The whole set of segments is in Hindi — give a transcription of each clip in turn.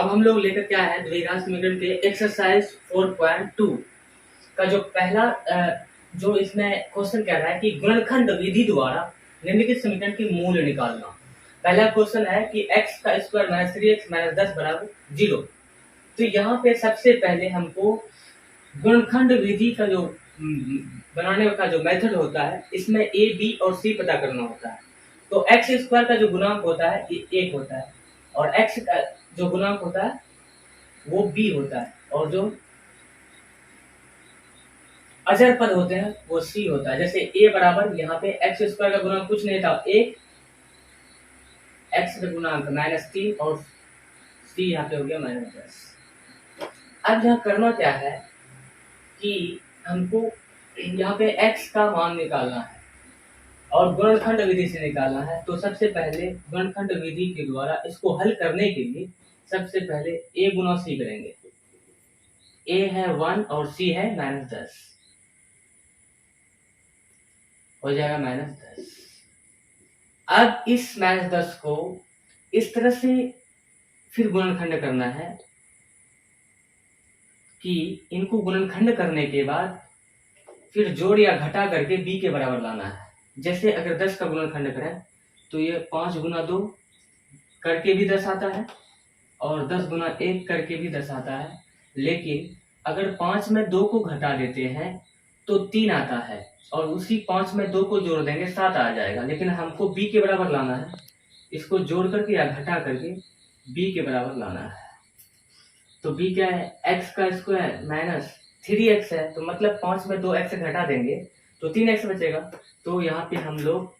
अब हम लोग लेकर क्या है द्विघात समीकरण के एक्सरसाइज 4.2 का जो पहला जो इसमें क्वेश्चन कह रहा है कि गुणनखंड विधि द्वारा निम्नलिखित समीकरण की मूल्य निकालना। पहला क्वेश्चन है कि x का स्क्वायर माइनस 3x माइनस 10 बराबर 0। तो यहाँ पे सबसे पहले हमको गुणनखंड विधि का जो बनाने का जो मेथड होता है इसमें a b और c पता करना होता है। तो x स्क्वायर का जो गुणांक होता है ये 1 होता है और x का जो गुणांक होता है वो b होता है और जो अचर पद होते हैं वो c होता है। जैसे a बराबर यहाँ पे x स्क्वायर का गुणांक कुछ नहीं था 1, x का गुणांक -3 और c यहाँ पे हो गया -10। अब यहाँ करना क्या है कि हमको यहाँ पे x का मान निकालना है और गुणनखंड विधि से निकालना है। तो सबसे पहले गुणनखंड विधि के द्वारा इसको हल करने के लिए सबसे पहले a गुना c करेंगे। a है 1 और c है -10, हो जाएगा -10। अब इस -10 को इस तरह से फिर गुणनखंड करना है कि इनको गुणनखंड करने के बाद फिर जोड़ या घटा करके b के बराबर लाना है। जैसे अगर 10 का गुणनखंड करें तो ये 5 गुना 2 करके भी 10 आता है और 10 गुना 1 करके भी 10 आता है। लेकिन अगर 5 में 2 को घटा देते हैं तो 3 आता है और उसी 5 में 2 को जोड़ देंगे 7 आ जाएगा। लेकिन हमको b के बराबर लाना है, इसको जोड़ करके या घटा करके b के बराबर लाना है। तो b क्या है x का स्क्वायर माइनस 3x है, तो मतलब 5 में 2x घटा देंगे तो 3x बचेगा। तो यहाँ पे हम लोग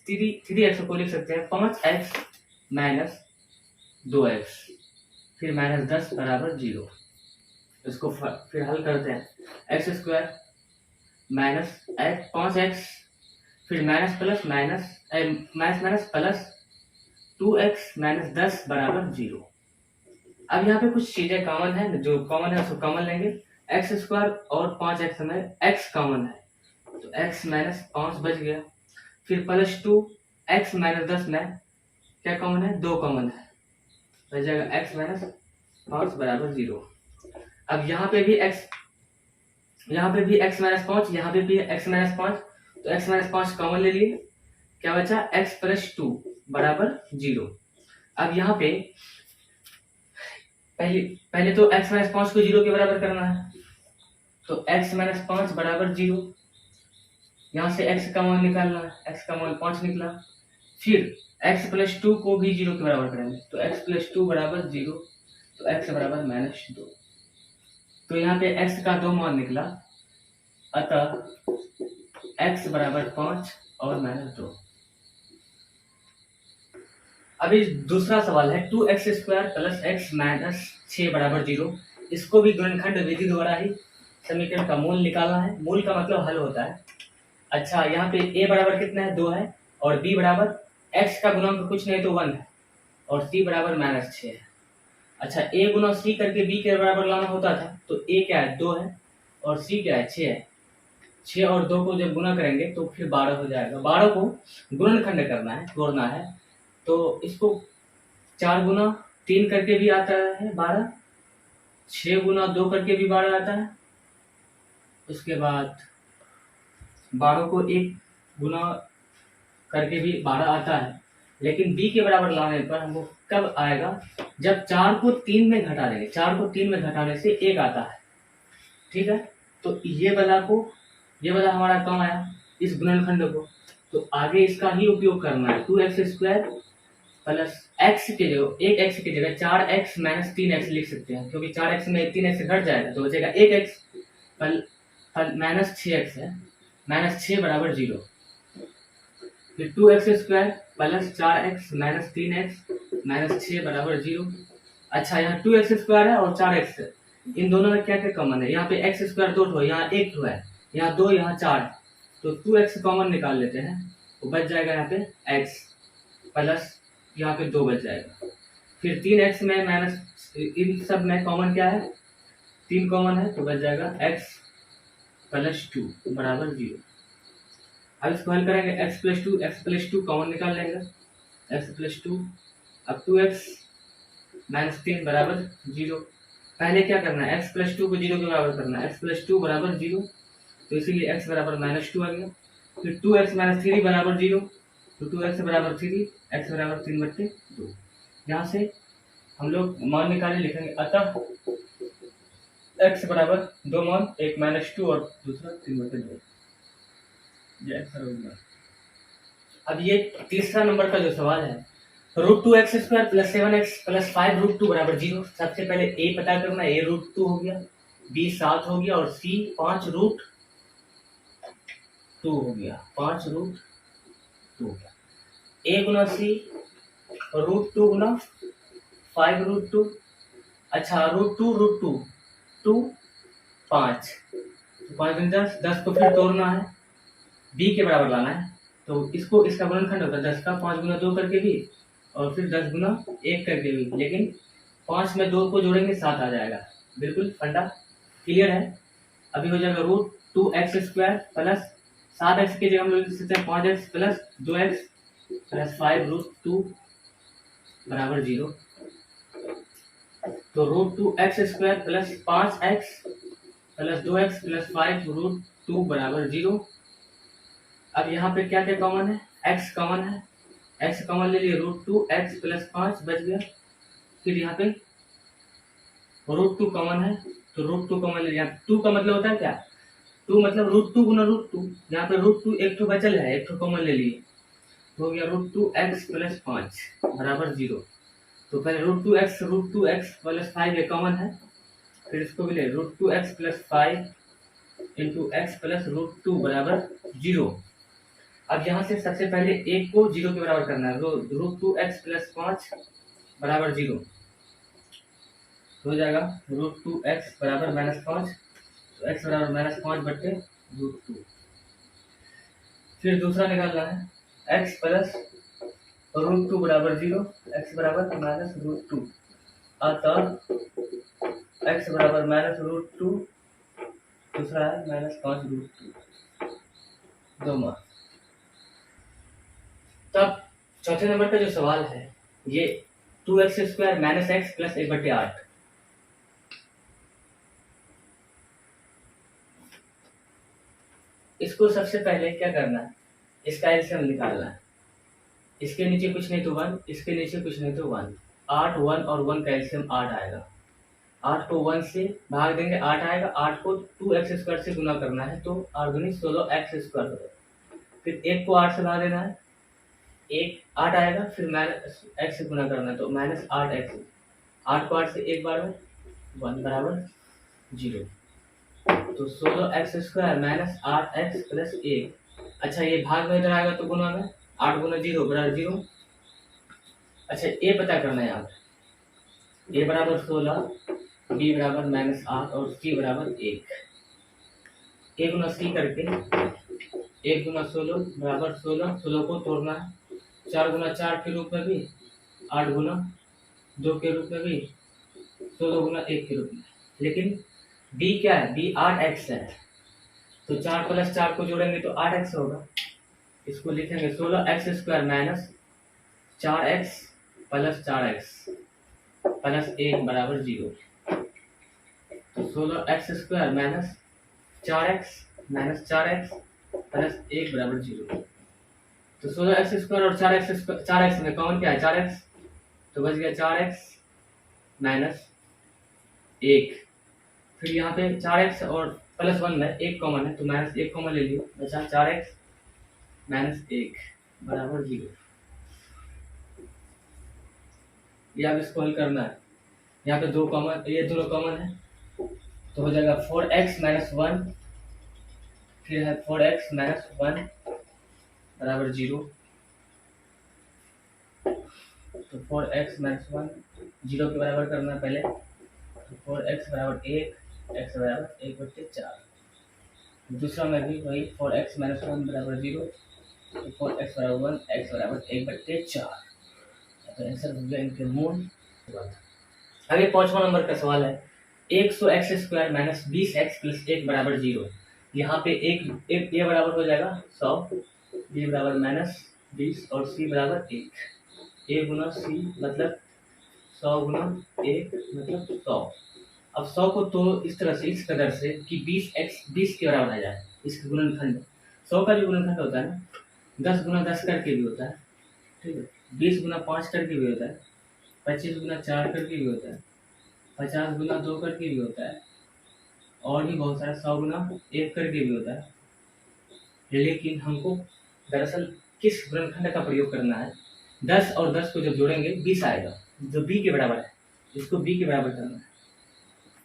3x को लिख सकते हैं 5x माइनस 2x फिर -10 बराबर 0। इसको फिर हल करते हैं x स्क्वायर माइनस 5x फिर minus plus minus plus 2x minus 10 बराबर 0। अब यहाँ पे कुछ चीजें कॉमन है, जो कॉमन है उसको कॉमन लेंगे। x स्क्वायर और 5x में x कॉमन है तो x माइनस 5 बच गया। फिर प्लस 2 x माइनस 10 में क्या कॉमन है 2 कॉमन है, बच जाएगा x माइनस 5 बराबर 0। अब यहाँ पे भी x माइनस 5, यहाँ पे भी x माइनस 5, तो x माइनस 5 कॉमन ले लिए, क्या बचा x प्लस 2 बराबर 0। अब यहाँ पे पहले तो x माइनस 5 को 0 के बराबर करना है, तो x माइनस 5 बराबर 0। यहाँ से x का मान निकालना है, x का मान 5 निकला। फिर x प्लस 2 को भी 0 के बराबर करेंगे तो x प्लस 2 बराबर 0, तो x बराबर -2। तो यहाँ पे x का 2 मान निकला, अतः x बराबर 5 और -2। अभी दूसरा सवाल है 2x square plus x minus 6 बराबर 0। इसको भी गुणनखंड विधि द्वारा ही समीकरण का मूल निकालना है। मूल का मतलब हल होता है। अच्छा, यहाँ पे a बराबर कितना है 2 है और b बराबर x का गुणांक कुछ नहीं तो 1 है और c बराबर -6 है। अच्छा, a गुना c करके b के बराबर लाना होता था, तो a क्या है 2 है और c क्या है 6 है। 6 और 2 को जब गुना करेंगे तो फिर 12 हो जाएगा। 12 को गुणनखंड करना है, जोड़ना है, तो इसको 4 गुना 3 करके भी आता है 12, 6 गुना 2 करके भी 12 आता है। उसके बाद 12 को 1 गुना करके भी 12 आता है। लेकिन b के बराबर लाने पर हमको कब आएगा, जब 4 को 3 में घटा देंगे। 4 को 3 में घटाने से 1 आता है, ठीक है। तो ये वाला हमारा कम आया इस गुणनखंड को, तो आगे इसका ही उपयोग करना है। 2x स्क्वायर प्लस x के जगह 1x की जगह 4x माइनस 3x लिख सकते हैं, क्योंकि 4x में 3x घट जाएगा तो बचेगा 1x माइनस 6x है, -6 बराबर 0। फिर 2x square plus 4x minus 3x minus 6 बराबर 0। अच्छा, यहाँ 2x स्क्वायर है और 4x है, इन दोनों में क्या क्या कॉमन है। यहाँ पे x स्क्वायर 2 है, यहाँ 1 है, यहाँ 2, यहाँ 4 है, तो 2x कॉमन निकाल लेते हैं, तो बच जाएगा यहाँ पे x प्लस यहाँ पे 2 बच जाएगा। फिर 3x में माइनस, इन सब में कॉमन क्या है 3 कॉमन है, तो बच जाएगा x प्लस 2 बराबर 0। अब इसको हल करेंगे x प्लस 2 कॉमन निकाल लेंगे, x प्लस 2। अब 2x -3 बराबर 0। पहले क्या करना है, x + 2 को 0 के बराबर करना है, x + 2 बराबर 0, तो इसीलिए x बराबर -2 आ गया। फिर 2x - 3 बराबर 0, तो 2x बराबर 3, x बराबर 3/2। यहाँ से हम लोग मान निकाले, लिखेंगे अतः x बराबर 2 मान, एक -2 और दूसरा 3/2। ये आंसर हो गया। अब ये तीसरा नंबर का जो सवाल है, √2x² + 7x + 5√2 बराबर 0। सबसे पहले a पता करना, a √2 हो गया, b 7 हो गया और c 5√2 हो गया, 5√2 हो गया। a गुना c √2 गुना 5√2, अच्छा √2 2 5, 5 × 10, 10 को फिर तोड़ना है, b के बराबर लाना है, तो इसको इसका गुणनखंड होता है 10 का 5 गुना 2 करके भी और फिर 10 गुना 1 करके भी, लेकिन 5 में 2 को जोड़ेंगे 7 आ जाएगा। बिल्कुल फंडा क्लियर है। अभी हो जाएगा √2x² प्लस 7x की जगह हम लोग लिख सकते हैं 5x प्लस 2x प्लस 5√2 बराबर 0। तो √2x² plus 5x plus 2x plus 5√2 बराबर 0। अब यहाँ पे क्या क्या कॉमन है, x कॉमन है, x कॉमन ले लिए, √2x प्लस 5 बच गया। फिर यहाँ पे √2 कॉमन है, तो √2 कॉमन ले लिया। 2 का मतलब होता है क्या, 2 मतलब √2 गुना √2, यहाँ पे √2 एक तो बचल है, एक तो कॉमन ले लिए, तो हो गया √2x प्लस 5 बराबर 0। तो पहले √2x प्लस 5 ये कॉमन है, फिर इसको भी ले √2x plus 5 into x plus √2 बराबर 0। अब यहाँ से सबसे पहले एक को 0 के बराबर करना है, √2x प्लस 5 बराबर 0, हो जाएगा √2x बराबर -5, तो x बराबर -5/√2। फिर दूसरा निकालना है, x प्लस √2 बराबर 0, x बराबर -√2, अतः x बराबर -√2, दूसरा है -5√2, 2 मार्क। तब चौथे नंबर का जो सवाल है, ये 2x² - x प्लस 1/8। इसको सबसे पहले क्या करना है, इसका एलसीएम निकालना है। इसके नीचे कुछ नहीं तो 1, इसके नीचे कुछ नहीं तो 1, 8 1 और 1 का एलसीएम 8 आएगा। 8 को 1 से भाग देंगे, 8 आएगा, 8 को 2x² से गुना करना है, तो 8 दूनी 16x² हो जाएगा। फिर 1 को 8 से भाग देना है, 8 आएगा, फिर -x से गुना करना है, तो -8x, 8 को 8 से एक बार में 1 बराबर 0, तो 16x² - 8x प्लस 1। अच्छा ये भाग में इधर आएगा तो गुना में, 8 गुना 0 बराबर 0। अच्छा a पता करना है, यहाँ a बराबर 16, b बराबर -8 और c बराबर 1। a गुना c करके 1 गुना 16 बराबर 16, 16 को तोड़ना है, 4 गुना 4 के रूप में भी, 8 गुना 2 के रूप में भी, 16 गुना 1 के रूप में। लेकिन b क्या है, b 8x है, तो 4 + 4 को जोड़ेंगे तो 8x होगा। इसको लिखेंगे 16x² - 4x plus 4x plus 1 बराबर 0। तो 16x² - 4x - 4x प्लस 1 बराबर 0। तो 16x² और 4x में कॉमन क्या है, 4x, तो बच गया 4x माइनस 1। फिर यहाँ पे 4x और +1 में 1 कॉमन है, तो -1 कॉमन ले लिए, बचा 4x - 1 बराबर 0। ये अब इसको हल करना है, यहाँ पे 2 कॉमन, ये दोनों कॉमन है, तो हो जाएगा 4x - 1, फिर है 4x - 1 बराबर 0। तो 4x - 1 0 के बराबर करना है पहले, तो 4x बराबर 1, x बराबर 1/4। दूसरा में भी वही 4x - 1 बराबर 0, तो 4x बराबर 1, x बराबर 1/4। तो आंसर हो गया इनके मूल। आगे 5वां नंबर का सवाल है, 100x² - 20x + 1 बराबर 0। यहाँ पे एक ये बराबर हो जाएगा 100, b बराबर -20 और c बराबर 1। a गुना c मतलब 100 गुना 1 मतलब 100। अब 100 को तो इस तरह से, इस कदर से कि 20 के बराबर आ जाए। इसके गुणनखंड 100 का जो गुणनखंड होता है ना, 10 गुना 10 करके भी होता है, ठीक है, 20 गुना 5 करके भी होता है, 25 गुना 4 करके भी होता है, 50 गुना 2 करके भी होता है, और भी बहुत सारा 100 गुना 1 करके भी होता है। लेकिन हमको दरअसल किस गुणनखंड का प्रयोग करना है? 10 और 10 को जब जोड़ेंगे 20 आएगा, जो b के बराबर है, इसको b के बराबर करना है।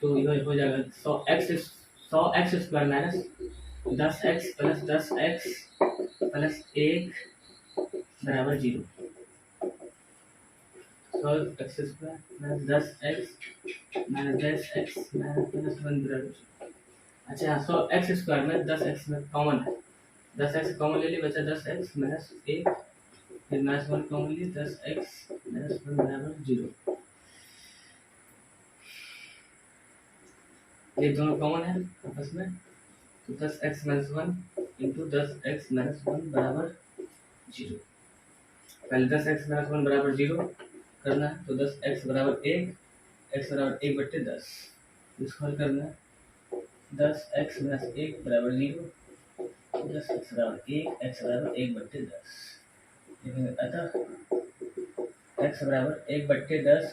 तो यह हो जाएगा 100x square minus 10x plus 10x plus 1 बराबर 0। 100x square minus 10x minus 10x minus plus 1 बराबर 0। अच्छा, 100x स्क्वायर में 10x में कॉमन है, 10x कॉमन ले ली, बचा 10x माइनस 1, फिर माइनस 1 कॉमन ली, 10x माइनस 1 बराबर 0। ये दोनों कॉमन है आपस में, तो 10x minus 1 into 10x minus 1 बराबर 0। पहले 10x माइनस 1 बराबर 0 करना है, तो 10x बराबर 1, x बराबर 1 बट्टे 10, इसको हल करना है। 10x माइनस 1 बराबर 0, 10x बराबर 1, x बराबर 1 बट्टे 10। लिखेंगे अतः x बराबर 1 बट्टे 10,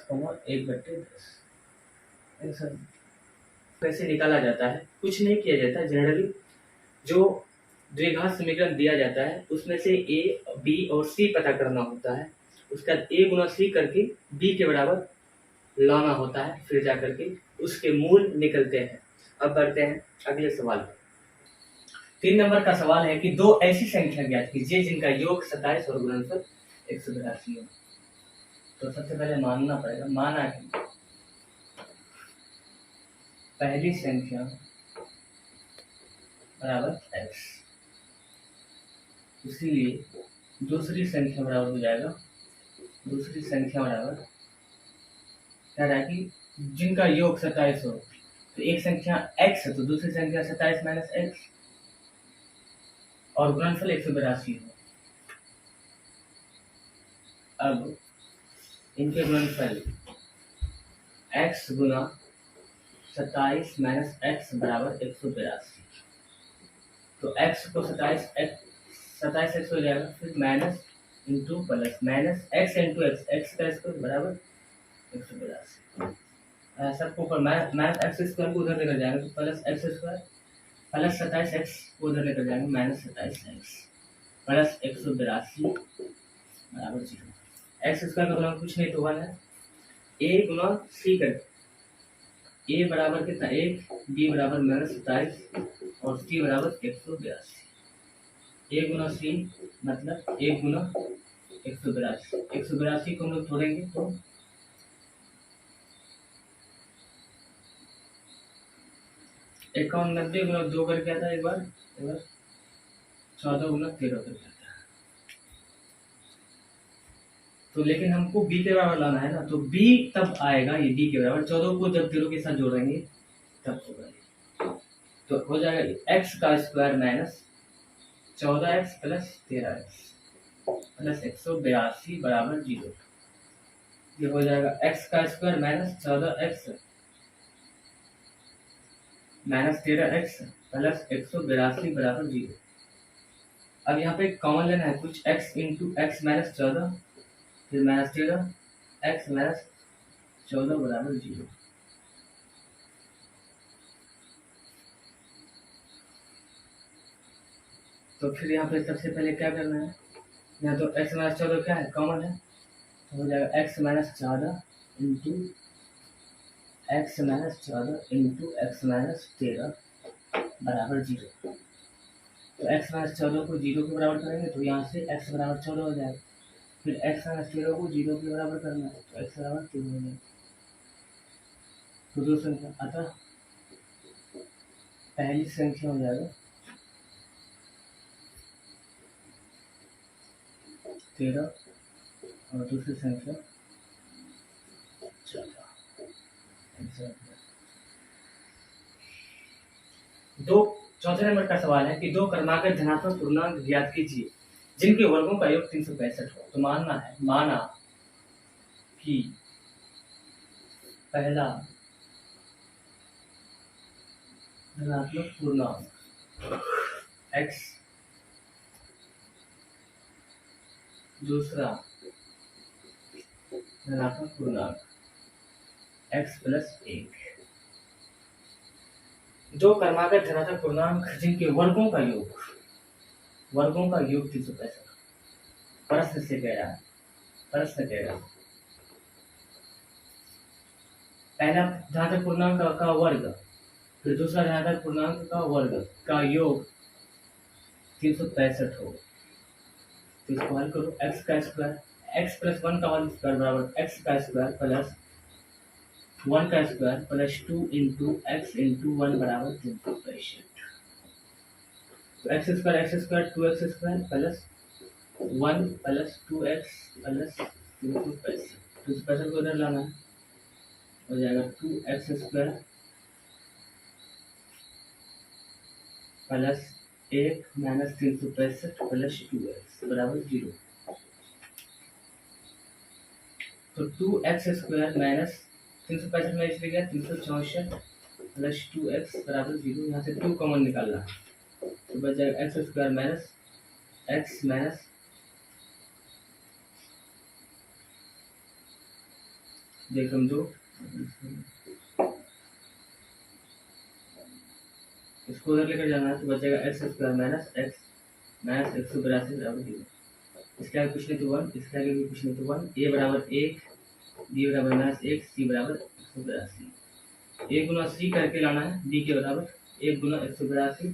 1 बट्टे 10। कैसे निकाला जाता है? कुछ नहीं किया जाता है। जनरली जो द्विघात समीकरण दिया जाता है उसमें से a, b और c पता करना होता है, उसका a गुना c करके b के बराबर लाना होता है, फिर जा करके उसके मूल निकलते हैं। अब बढ़ते हैं अगले सवाल पर। 3 नंबर का सवाल है कि दो ऐसी संख्या ज्ञात कीजिए जिनका योग 27 और गुणनफल 182 हो। तो सबसे पहले मानना पड़ेगा, माना कि पहली संख्या बराबर x, इसीलिए दूसरी संख्या बराबर हो जाएगा, दूसरी संख्या बराबर कह रहा है कि जिनका योग 27 हो, तो एक संख्या x है तो दूसरी संख्या 27 माइनस x और गुणनफल 182 हो। अब इनके गुणनफल x गुना 27 माइनस x बराबर 182। तो x को 27 x हो जाएगा, फिर minus into plus, minus x into x का स्क्वायर बराबर 182। सबको ऊपर माइनस एक्स स्क्वायर को उधर लेकर जाएंगे तो plus x square, plus 27x को उधर लेकर जाएंगे माइनस 27x प्लस 182 बराबर 0। एक्स स्क्वायर का गुना कुछ नहीं तो 1 है, a गुना c कर, a बराबर कितना 1, b बराबर माइनस 27 और c बराबर 182। a गुना c मतलब 1 गुना 182 को हम लोग तोड़ेंगे तो 91 गुना 2 करके आता है, एक बार 14 गुना 13 करके आता है। तो लेकिन हमको b के बराबर लाना है ना, तो b तब आएगा, ये b के बराबर 14 को जब 0 के साथ जोड़ेंगे तब होगा। तो हो जाएगा x का square minus 14x plus 13x plus 182 बराबर 0। ये हो जाएगा x का square minus 14x minus 13x plus 182 बराबर 0। अब यहाँ पे कॉमन लेना है कुछ, x इंटू एक्स माइनस 14 फिर माइनस 13 x माइनस 14 बराबर 0। तो फिर यहाँ पे सबसे पहले क्या करना है, यहाँ तो x माइनस 14 क्या है, कॉमन है, तो हो जाएगा x minus 14 into x minus 14 into x minus 13 बराबर 0। तो x माइनस 14 को 0 के बराबर करेंगे तो यहाँ से x बराबर 14 हो जाएगा, फिर x माइनस 13 को 0 के बराबर करना है तो x बराबर 3 हो जाएगा। तो दो संख्या, अतः पहली संख्या हो जाएगा 13 और दूसरी संख्या 14। चौथे नंबर का सवाल है कि दो क्रमागत धनात्मक पूर्णांक ज्ञात कीजिए जिनके वर्गों का योग 365 हो। तो माना कि पहला धनात्मक पूर्णांक x, दूसरा धनात्मक पूर्णांक x प्लस 1। दो क्रमागत धनात्मक पूर्णांक जिनके वर्गों का योग 365। प्रश्न कह रहा है पहला धनात्मक पूर्णांक का वर्ग फिर दूसरा धनात्मक पूर्णांक का वर्ग का योग 365 हो। तो इसको हल करो। x का स्क्वायर x प्लस 1 का होल स्क्वायर बराबर x का स्क्वायर प्लस 1 का square plus 2 into x into 1 बराबर 365। तो x square 2x square plus 1 plus 2x plus 365। 365 को इधर लाना है, हो जाएगा 2x square plus 1 minus 365 plus 2x बराबर 0। तो 2x स्क्वायर माइनस 365 में इसलिए गया 364 प्लस 2x बराबर 0। यहाँ से 2 कॉमन निकालना है तो बच जाएगा x square minus x minus देखो 2 इसको उधर लेकर जाना है तो बचेगा x square minus x minus 182 बराबर 0। इसके आगे कुछ नहीं तो 1, इसके आगे भी कुछ नहीं तो 1। a बराबर 1, b बराबर माइनस 1, c बराबर 182। a गुना c करके लाना है b के बराबर 1 गुना 182।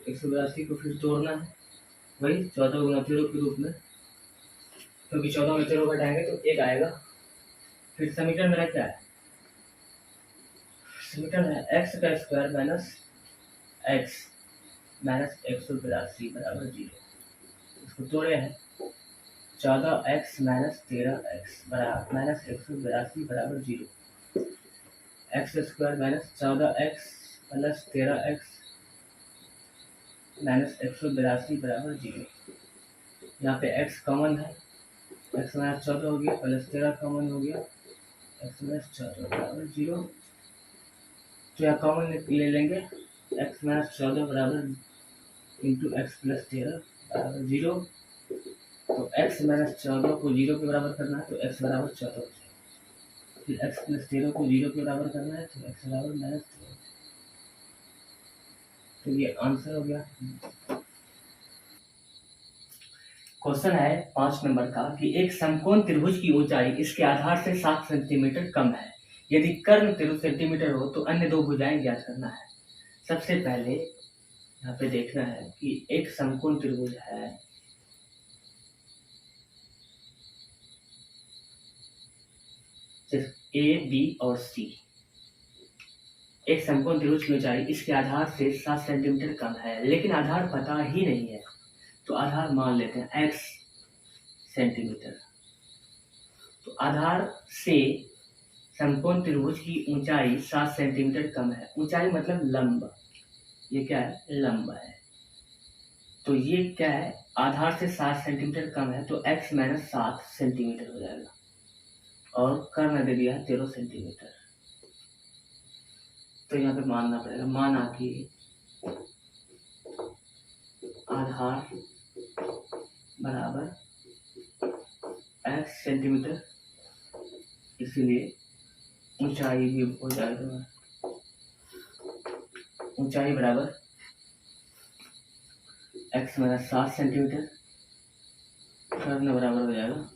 182 को फिर तोड़ना है वही 14 गुना 0 के रूप में, क्योंकि 14 में 0 घटाएंगे तो 1 आएगा। फिर समीकरण मेरा क्या है? समीकरण है x का स्क्वायर माइनस x माइनस 182 बराबर 0। इसको तोड़े हैं 14x माइनस 13x बराबर माइनस 182 बराबर 0। x square minus 14x plus 13x minus 182 बराबर 0। यहाँ पे x कॉमन है, x माइनस 14 हो गया प्लस 13 कॉमन हो गया, x माइनस 14 बराबर 0। तो यहाँ कॉमन ले लेंगे x माइनस 14 बराबर इंटू एक्स प्लस 13 बराबर 0। तो x माइनस 14 को 0 के बराबर करना है तो x बराबर 14 हो जाएगा। फिर x प्लस 13 को 0 के बराबर करना है तो x बराबर माइनस 13। तो ये आंसर हो गया। क्वेश्चन है 5 नंबर का कि एक समकोण त्रिभुज की ऊंचाई इसके आधार से 7 सेंटीमीटर कम है। यदि कर्ण 13 सेंटीमीटर हो तो अन्य दो भुजाएं ज्ञात करना है। सबसे पहले यहाँ पे देखना है कि एक समकोण त्रिभुज है ए बी और सी। एक समकोण त्रिभुज की ऊंचाई इसके आधार से 7 सेंटीमीटर कम है, लेकिन आधार पता ही नहीं है तो आधार मान लेते हैं x सेंटीमीटर। तो आधार से समकोण त्रिभुज की ऊंचाई 7 सेंटीमीटर कम है। ऊंचाई मतलब लंब, ये क्या है? लंब है। तो ये क्या है? आधार से 7 सेंटीमीटर कम है तो x माइनस 7 सेंटीमीटर हो जाएगा और कर्ण दे दिया 13 सेंटीमीटर। तो यहाँ पे मानना पड़ेगा, माना कि आधार बराबर x सेंटीमीटर, इसलिए ऊंचाई भी हो जाएगा, ऊंचाई बराबर x माइनस 7 सेंटीमीटर, कर्ण बराबर हो जाएगा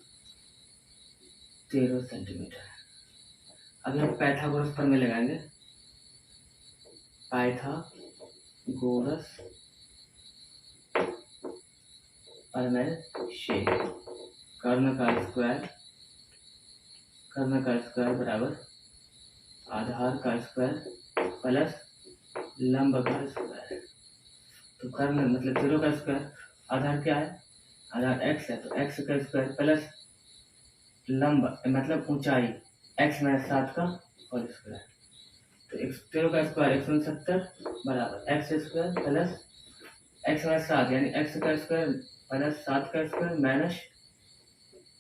13 सेंटीमीटर। अभी हम पाइथागोरस प्रमेय लगाएंगे। पाइथागोरस प्रमेय से कर्ण का स्क्वायर बराबर आधार का स्क्वायर प्लस लंब का स्क्वायर। तो कर्ण मतलब 0 का स्क्वायर, आधार क्या है? आधार x है तो x का स्क्वायर प्लस लंब मतलब ऊंचाई x माइनस 7 का होल स्क्वायर। तो 13 का स्क्वायर 170 बराबर x square plus x minus 7 यानी x का स्क्वायर प्लस 7 का square minus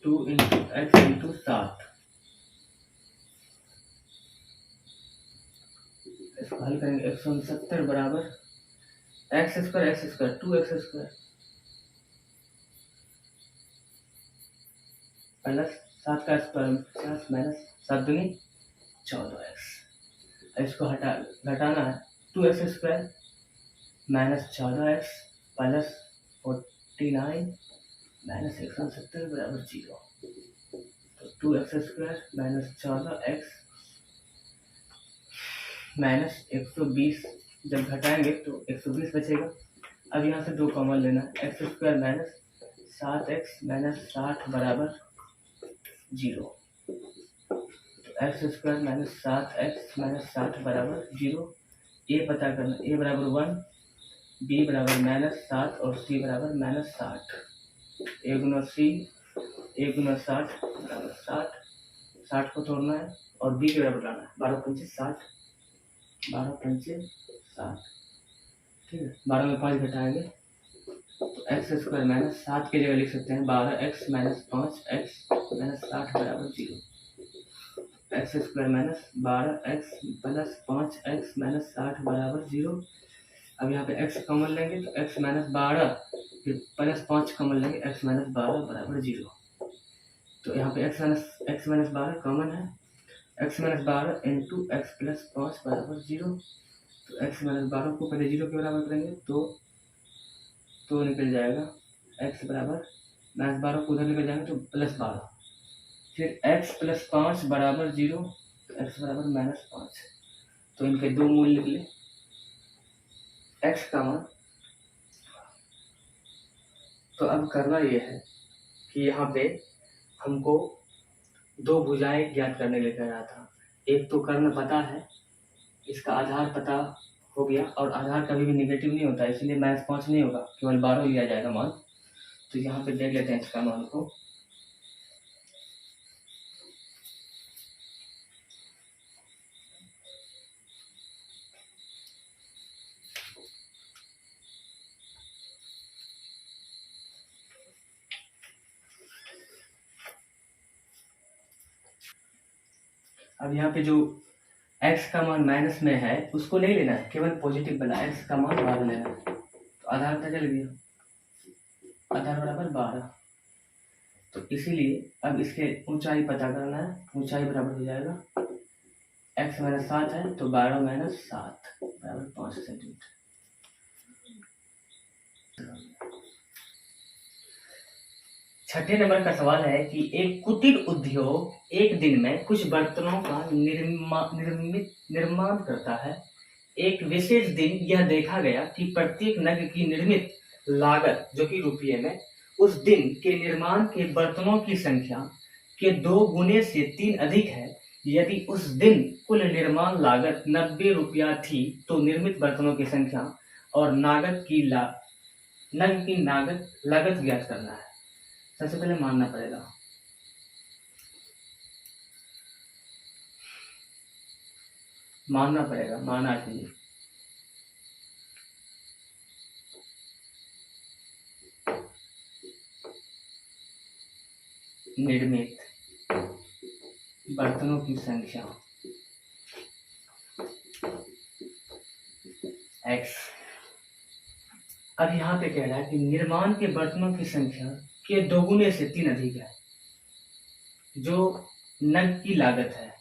2 into x into 7 इसको हल करेंगे 169 बराबर एक्स स्क्वायर 2x² प्लस 7 का स्क्वायर 50 माइनस 7 दूनी 14x। इसको घटाना है 2x² minus 14x plus 49 minus 170 बराबर 0। तो 2x² माइनस 14x माइनस 120 जब घटाएंगे तो 120 बचेगा। अब यहाँ से 2 कॉमन लेना है x² माइनस 7x माइनस 60 बराबर 0। x² माइनस 7x माइनस 60 बराबर 0। ए पता करना, ए बराबर 1, बी बराबर माइनस 7 और सी बराबर माइनस 60। ए गुना सी, ए गुना 60 बराबर 60 को तोड़ना है और बी के बराबर लाना है 12 पंचे 60, 12 पंचे 60, ठीक है। 12 में 5 घटाएंगे तो x² माइनस 7 की जगह लिख सकते हैं 12x माइनस 5x माइनस 60 बराबर 0। x² minus 12x plus 5x minus 60 बराबर 0। अब यहाँ पे x कॉमन लेंगे तो x माइनस 12 फिर प्लस 5 कॉमन लेंगे x माइनस 12 बराबर 0। तो यहाँ पे x माइनस 12 कॉमन है, x minus 12 into x plus 5 बराबर 0। तो x माइनस 12 को पहले 0 के बराबर करेंगे तो निकल जाएगा x बराबर माइनस 12 को उधर निकल जाएंगे तो प्लस 12, फिर x प्लस 5 बराबर 0, तो x बराबर माइनस 5। तो इनके दो मूल निकले x का मान। तो अब करना ये है कि यहाँ पे हमको दो भुजाएं ज्ञात करने के लिए कह रहा था। एक तो कर्ण पता है, इसका आधार पता हो गया, और आधार कभी भी निगेटिव नहीं होता इसलिए -5 नहीं होगा, केवल 12 लिया जाएगा मान। तो यहाँ पे देख लेते हैं इसका मान को। अब यहाँ पे जो x का मान माइनस में है उसको नहीं लेना है, केवल पॉजिटिव वाला x का मान 12 लेना है। तो आधार पता चल गया, आधार बराबर 12। तो इसीलिए अब इसके ऊंचाई पता करना है। ऊंचाई बराबर हो जाएगा x माइनस 7 है तो 12 माइनस 7 बराबर 5 सेंटीमीटर। छठे नंबर का सवाल है कि एक कुटीर उद्योग एक दिन में कुछ बर्तनों का निर्माण करता है। एक विशेष दिन यह देखा गया कि प्रत्येक नग की निर्मित लागत जो कि रुपये में उस दिन के निर्माण के बर्तनों की संख्या के 2 गुने से 3 अधिक है। यदि उस दिन कुल निर्माण लागत 90 रुपया थी तो निर्मित बर्तनों की संख्या और नग की लागत ज्ञात करना है। सबसे पहले मानना पड़ेगा, माना चाहिए। निर्मित बर्तनों की संख्या x। अब यहाँ पे कह रहा है कि निर्माण के बर्तनों की संख्या के 2 गुने से 3 अधिक है। जो नग की लागत है,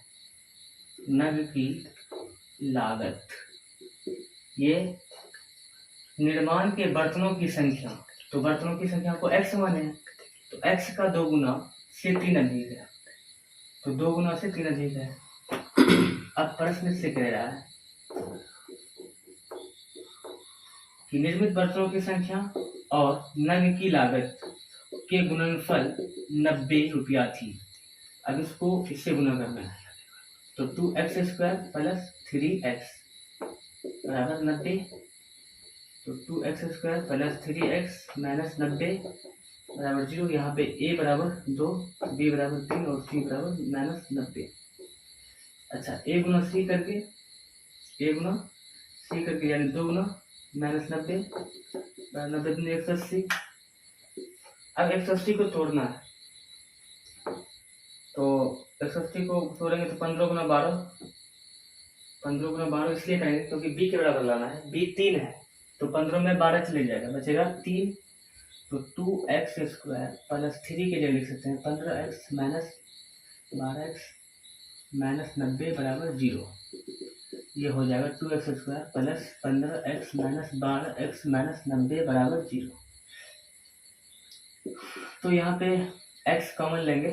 नग की लागत, ये निर्माण के बर्तनों की संख्या, तो बर्तनों की संख्या को x माने, तो x का 2 गुना से 3 अधिक है, तो 2 गुना से 3 अधिक है। अब प्रश्न से कह रहा है कि निर्मित बर्तनों की संख्या और नग की लागत के गुणनफल 90 रुपया थी। अब इसको इससे गुना करना है, तो 2x² प्लस 3x बराबर 90। तो 2x² प्लस 3x माइनस 90 बराबर 0। यहाँ पे a बराबर 2, b बराबर 3 और c बराबर माइनस 90। अच्छा, a गुना c करके यानी 2 गुना माइनस 90 90 दूनी 180। अब 180 को तोड़ना है, तो 180 को तोड़ेंगे तो 15 गुना 12 15 गुना 12 इसलिए करेंगे क्योंकि b के बराबर लाना है, b 3 है तो 15 में 12 चले जाएगा, बचेगा 3। तो 2x स्क्वायर प्लस 3 के लिए लिख सकते हैं 15x माइनस 12x माइनस 90 बराबर 0। ये हो जाएगा 2x square plus 15x minus 12x minus 90 बराबर 0। तो यहाँ पे x कॉमन लेंगे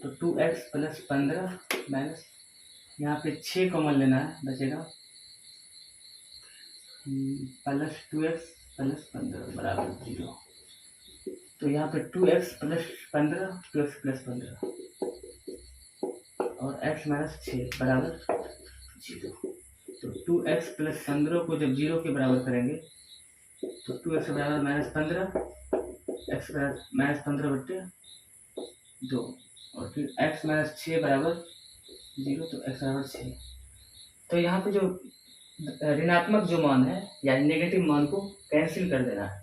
तो 2x प्लस 15 माइनस यहाँ पे 6 कॉमन लेना है, बचेगा प्लस 2x प्लस 15 बराबर 0। तो यहाँ पे 2x प्लस 15 2x प्लस 15 और x माइनस 6 बराबर 0। तो 2x प्लस 15 को जब 0 के बराबर करेंगे तो 2x बराबर माइनस 15 x माइनस 15 बट्टे 2 और फिर x माइनस 6 बराबर 0, तो x बराबर 6। तो यहाँ पे जो ऋणात्मक जो मान है यानी नेगेटिव मान को कैंसिल कर देना है,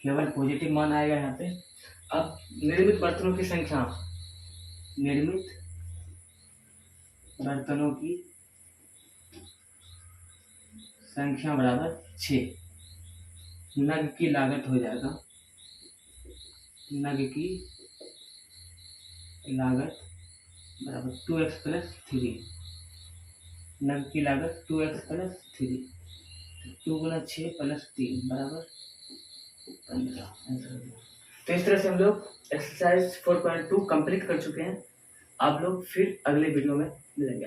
केवल पॉजिटिव मान आएगा यहाँ पे। अब निर्मित बर्तनों की संख्या, निर्मित बर्तनों की संख्या बराबर 6। नग की लागत हो जाएगा, नग की लागत बराबर 2x प्लस 3। नग की लागत 2x प्लस 3, 2 गुना 6 प्लस 3 बराबर 15। तो इस तरह से हम लोग एक्सरसाइज 4.2 कंप्लीट कर चुके हैं। आप लोग फिर अगले वीडियो में मिलेंगे।